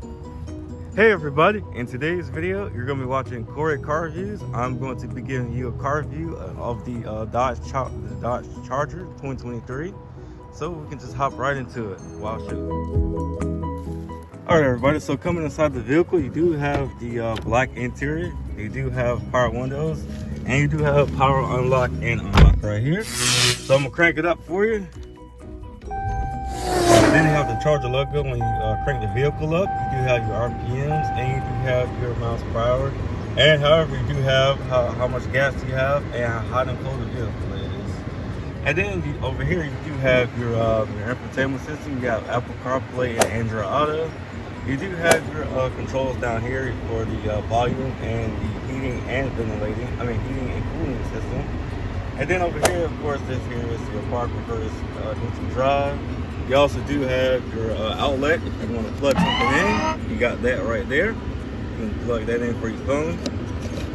Hey everybody, in today's video you're going to be watching Corey Car Reviews. I'm going to be giving you a car review of the Dodge Charger 2023. So we can just hop right into it while I shoot. Alright everybody, so coming inside the vehicle you do have the black interior, you do have power windows, and you do have power unlock and unlock right here. So I'm going to crank it up for you. Then you have the Charger logo when you crank the vehicle up. You do have your RPMs and you do have your miles per hour. And however, you do have how much gas you have and how hot and cold the vehicle is. And then over here, you do have your infotainment system. You got Apple CarPlay and Android Auto. You do have your controls down here for the volume and the heating and heating and cooling system. And then over here, of course, this here is your park reverse neutral drive. You also do have your outlet if you want to plug something in. You got that right there. You can plug that in for your phone.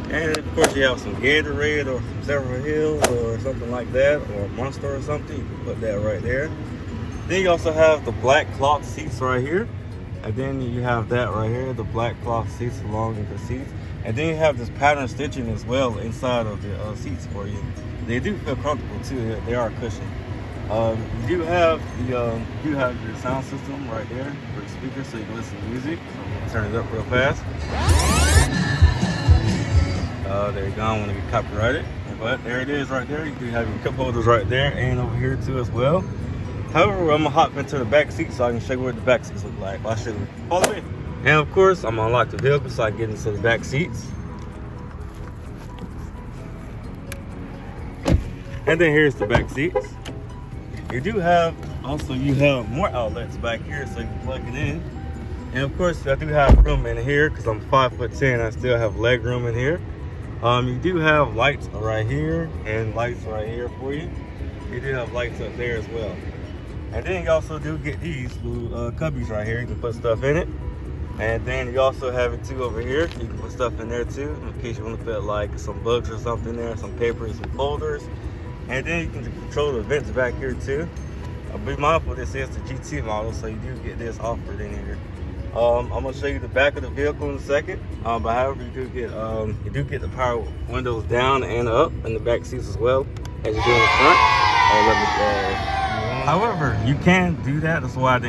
And of course you have some Gatorade or some Several Hills or something like that, or Monster or something. You can put that right there. Then you also have the black cloth seats right here. And then you have that right here, the black cloth seats along with the seats. And then you have this pattern stitching as well inside of the seats for you. They do feel comfortable too. They are cushioned. You do have your sound system right there for the speakers, so you can listen to music. So I'm gonna turn it up real fast. There you go. I don't want to get copyrighted, but there it is right there. You do have your cup holders right there, and over here too as well. However, I'm gonna hop into the back seat so I can show you what the back seats look like. I'll show you. Follow me. And of course, I'm gonna unlock the vehicle so I can get into the back seats. And then here's the back seats. You do have more outlets back here so you can plug it in. And of course I do have room in here because I'm 5'10". I still have leg room in here. You do have lights right here and lights right here for you. You do have lights up there as well. And then you also do get these little cubbies right here. You can put stuff in it. And then you also have it too over here. You can put stuff in there too in case you want to put like some books or something there, some papers, some folders. And then you can control the vents back here too. Be mindful this is the GT model, so you do get this offered in here. I'm gonna show you the back of the vehicle in a second. But however, you do get the power windows down and up in the back seats as well as you do in the front. However, you can do that. That's why I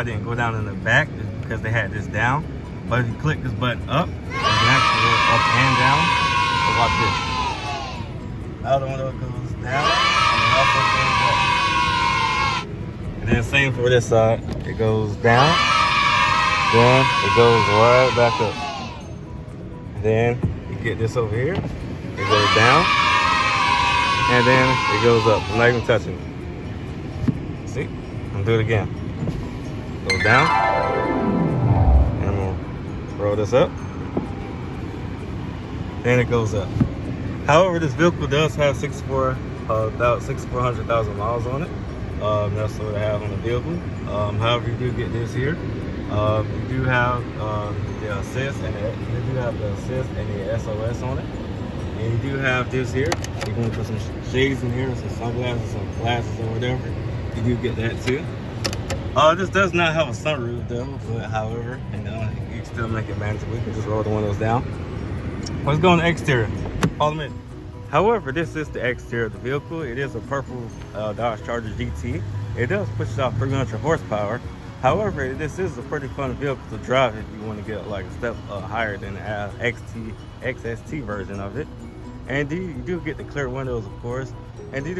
didn't go down in the back, because they had this down. But if you click this button up, you can actually go up and down. So watch this. The other window goes down and also goes up. And then same for this side. It goes down, then it goes right back up. Then you get this over here. It goes down, and then it goes up. I'm not even touching it. See? I'm gonna do it again. Goes down, and I'm gonna roll this up. Then it goes up. However, this vehicle does have 6,400,000 miles on it. That's what I have on the vehicle. However, you do get this here. You do have the assist and the SOS on it. And you do have this here. You can put some shades in here, some sunglasses, some glasses or whatever. You do get that too. This does not have a sunroof though, but however, you can still make it manageable. You can just roll the windows down. Let's go on the exterior. Follow me. However, this is the exterior of the vehicle. It is a purple Dodge Charger GT. It does push out 300 horsepower. However, this is a pretty fun vehicle to drive if you want to get like a step higher than the XST version of it. And you do get the clear windows, of course. And you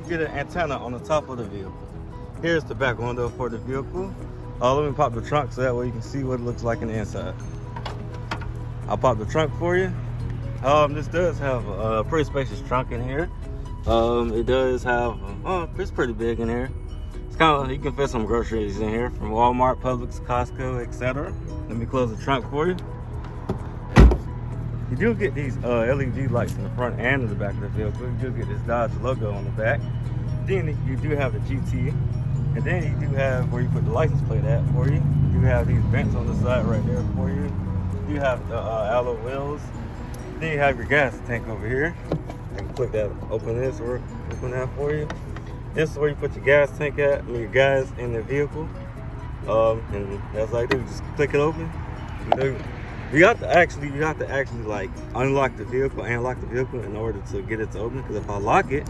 get an antenna on the top of the vehicle. Here's the back window for the vehicle. Let me pop the trunk so that way you can see what it looks like in the inside. I'll pop the trunk for you. This does have a pretty spacious trunk in here. It does have, it's pretty big in here. It's kind of, you can fit some groceries in here from Walmart, Publix, Costco, etc. Let me close the trunk for you. You do get these LED lights in the front and in the back of the vehicle. You do get this Dodge logo on the back. Then you do have the GT. And then you do have where you put the license plate at for you. You do have these vents on the side right there for you. You have the alloy wheels. Then you have your gas tank over here. I can click that, open this, or open that for you. This is where you put your gas tank at, your gas in the vehicle. And that's like it. Just click it open. You have to actually like unlock the vehicle and lock the vehicle in order to get it to open. Because if I lock it,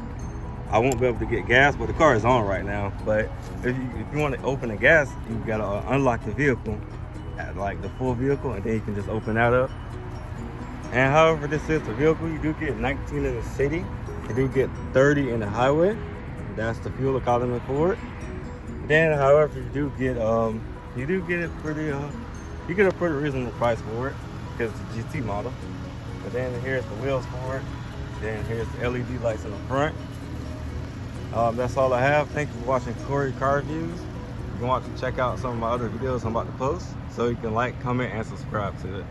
I won't be able to get gas. But the car is on right now. But if you want to open the gas, you gotta unlock the vehicle at like the full vehicle, and then you can just open that up. And however this is the vehicle, you do get 19 in the city, you do get 30 in the highway. That's the fuel economy for it. Then, however, you do get it pretty you get a pretty reasonable price for it because it's a GT model. But then here's the wheels for it. Then here's the LED lights in the front. That's all I have. Thank you for watching Corey Car Reviews. If you want to check out some of my other videos I'm about to post, so you can like, comment, and subscribe to it.